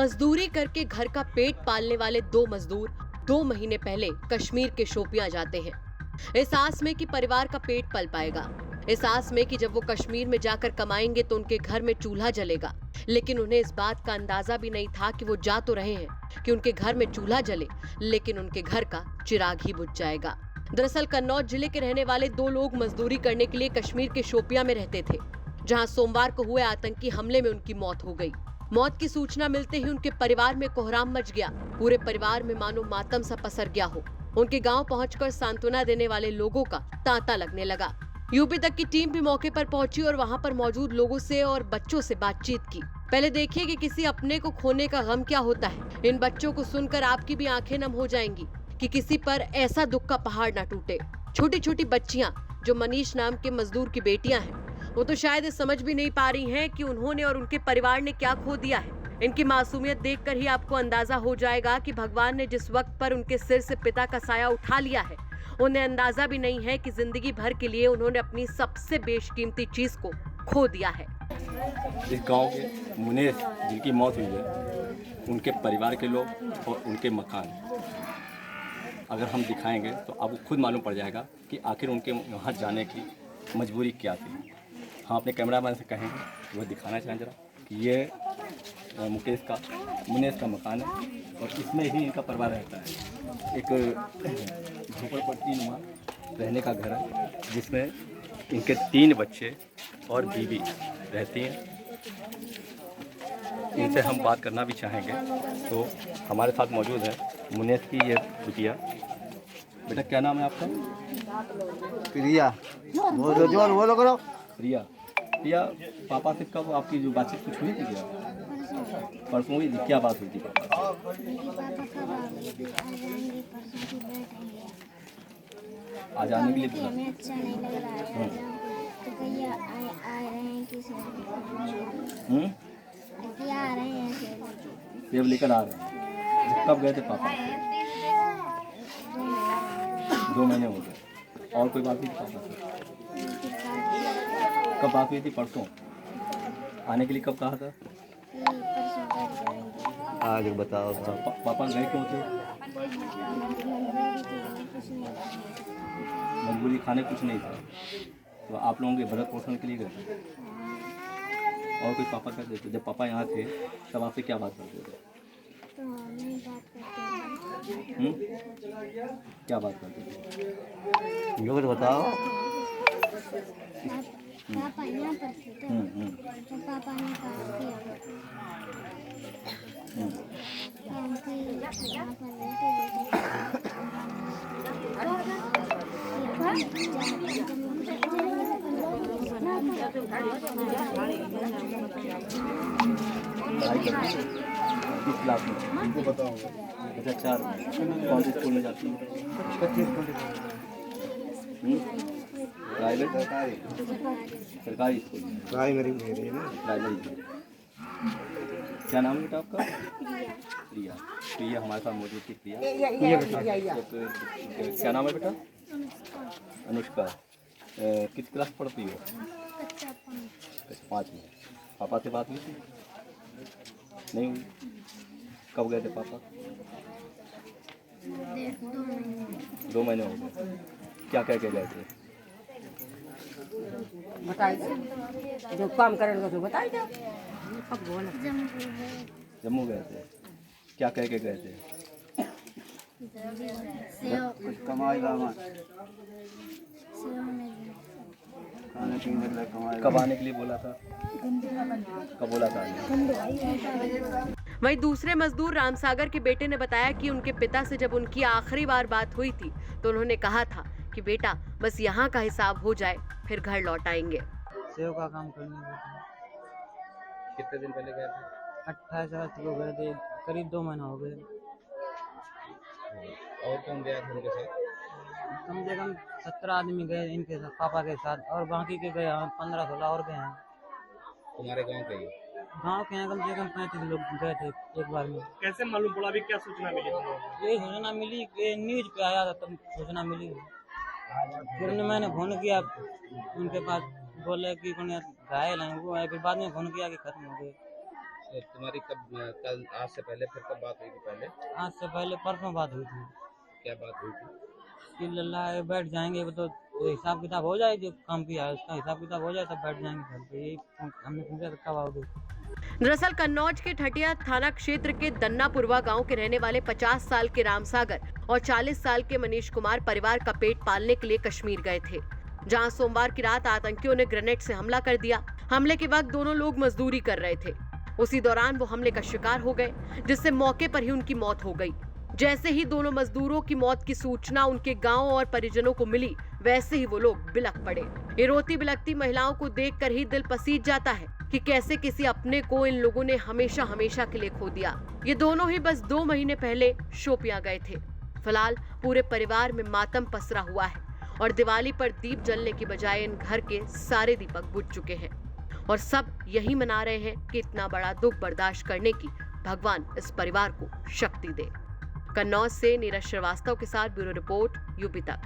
मजदूरी करके घर का पेट पालने वाले दो मजदूर 2 महीने पहले कश्मीर के शोपियां जाते हैं, इस आस में कि परिवार का पेट पल पाएगा, इस आस में कि जब वो कश्मीर में जाकर कमाएंगे तो उनके घर में चूल्हा जलेगा। लेकिन उन्हें इस बात का अंदाजा भी नहीं था कि वो जा तो रहे हैं कि उनके घर में चूल्हा जले, लेकिन उनके घर का चिराग ही बुझ जाएगा। दरअसल कन्नौज जिले के रहने वाले 2 लोग मजदूरी करने के लिए कश्मीर के शोपियां में रहते थे, जहां सोमवार को हुए आतंकी हमले में उनकी मौत हो गई। मौत की सूचना मिलते ही उनके परिवार में कोहराम मच गया। पूरे परिवार में मानो मातम सा पसर गया हो। उनके गांव पहुंचकर सांत्वना देने वाले लोगों का तांता लगने लगा। यूपी तक की टीम भी मौके पर पहुंची और वहां पर मौजूद लोगों से और बच्चों से बातचीत की। पहले देखिए कि किसी अपने को खोने का गम क्या होता है। इन बच्चों को सुनकर आपकी भी आंखें नम हो जाएंगी कि किसी पर ऐसा दुख का पहाड़ न टूटे। छोटी छोटी बच्चियां जो मनीष नाम के मजदूर की बेटियां हैं, वो तो शायद समझ भी नहीं पा रही हैं कि उन्होंने और उनके परिवार ने क्या खो दिया है। इनकी मासूमियत देखकर ही आपको अंदाजा हो जाएगा कि भगवान ने जिस वक्त पर उनके सिर से पिता का साया उठा लिया है, उन्हें अंदाजा भी नहीं है कि जिंदगी भर के लिए उन्होंने अपनी सबसे बेशकीमती चीज को खो दिया है। इस गांव के मुनीष जिनकी मौत हुई है, उनके परिवार के लोग और उनके मकान अगर हम दिखाएंगे तो आपको खुद मालूम पड़ जाएगा कि आखिर उनके वहाँ जाने की मजबूरी क्या थी। हम अपने कैमरामैन से कहेंगे कि वह दिखाना चाहें जरा कि ये मुनीष का मकान है और इसमें ही इनका परिवार रहता है। एक झोपड़पट्टी नुमा रहने का घर है जिसमें इनके 3 बच्चे और बीवी रहती हैं। इनसे हम बात करना भी चाहेंगे तो हमारे साथ मौजूद है मुनीष की ये बिटिया। बेटा क्या नाम है आपका? प्रिया। बोलो करो। प्रिया। प्रिया, पापा से कब आपकी जो बातचीत कुछ हुई थी क्या? परसों हुई थी। क्या बात हुई थी पापा? आज आने के लिए बोला। अच्छा नहीं लग रहा है तो भैया आ रहे हैं कि आ रहे हैं सेब लेकर आ रहे हैं। कब गए थे पापा? 2 महीने हो गए। और कोई बात नहीं थी पापा से? कब बात हुई थी? परसों। आने के लिए कब कहा था? आज बताओ। पापा गए क्यों थे? मजबूरी, खाने कुछ नहीं था तो आप लोगों के भरत पोषण के लिए गए थे। और कोई पापा कहते थे जब पापा यहाँ थे तब आपसे क्या बात करते थे? क्या बात करते थे? जो बताओ। पापा यहाँ पर थे तो पापा ने कहा यहाँ पर किस क्लास में? इनको बताओगे। अच्छा, 4 कौन से स्कूल में जाती है? प्राइवेट? सरकारी स्कूल? प्राइमरी में है ना। प्राइमरी। क्या नाम है बेटा आपका? प्रिया। प्रिया हमारे साथ मौजूद थी। प्रिया क्या नाम है बेटा? अनुष्का। किस क्लास पढ़ती हो? 5 में। पापा से बात हुई थी? नहीं हुई। कब गए थे पापा? 2 महीने हो गए। क्या कह के गए थे? बताइए जो काम करेंगे तो बताइए। जम्मू गए थे। क्या कह के गए थे? कमाई कब आने के लिए बोला था? कब बोला था? वहीं दूसरे मजदूर रामसागर के बेटे ने बताया कि उनके पिता से जब उनकी आखिरी बार बात हुई थी तो उन्होंने कहा था कि बेटा बस यहाँ का हिसाब हो जाए फिर घर लौट आएंगे। सेव का काम करने गए थे। कितने दिन पहले गए थे? 28 को गए थे, करीब 2 महीने हो गए। और कौन गया था उनके साथ? कम से कम 17 आदमी गए इनके साथ, पापा के साथ, और बाकी के गए 15-16 और गए हैं। तुम्हारे गांव के ही? गाँव के हैं कम से कम 35 लोग गए थे एक बार में। कैसे मालूम पड़ा? अभी क्या सूचना मिली? यही सूचना मिली, ये न्यूज पे आया था तब सूचना मिली। फिर मैंने फोन किया उनके पास, बोले कि घायल हैं वो है। फिर बाद में फोन किया कि खत्म हो गए। तो तुम्हारी कब कल आज से पहले फिर कब बात हुई थी? पहले आज से पहले परसों बात हुई थी क्या बात हुई थी? कि लल्ला बैठ जाएंगे तो हिसाब किताब हो जाए, जो काम किया है उसका हिसाब किताब हो जाए तब बैठ जाएंगे घर पे। यही हमने पूछा था कब आओगे। दरअसल कन्नौज के ठटिया थाना क्षेत्र के दन्नापुरवा गांव के रहने वाले 50 साल के रामसागर और 40 साल के मनीष कुमार परिवार का पेट पालने के लिए कश्मीर गए थे, जहां सोमवार की रात आतंकियों ने ग्रेनेड से हमला कर दिया। हमले के वक्त दोनों लोग मजदूरी कर रहे थे। उसी दौरान वो हमले का शिकार हो गए, जिससे मौके पर ही उनकी मौत हो गई। जैसे ही दोनों मजदूरों की मौत की सूचना उनके गांव और परिजनों को मिली, वैसे ही वो लोग बिलख पड़े। ये रोती बिलखती महिलाओं को देखकर ही दिल पसीज जाता है कि कैसे किसी अपने को इन लोगों ने हमेशा हमेशा के लिए खो दिया। ये दोनों ही बस 2 महीने पहले शोपियां गए थे। फिलहाल पूरे परिवार में मातम पसरा हुआ है और दिवाली पर दीप जलने की बजाय इन घर के सारे दीपक बुझ चुके हैं और सब यही मना रहे हैं कि इतना बड़ा दुख बर्दाश्त करने की भगवान इस परिवार को शक्ति दे। कन्नौज से नीरज श्रीवास्तव के साथ ब्यूरो रिपोर्ट यूपी तक।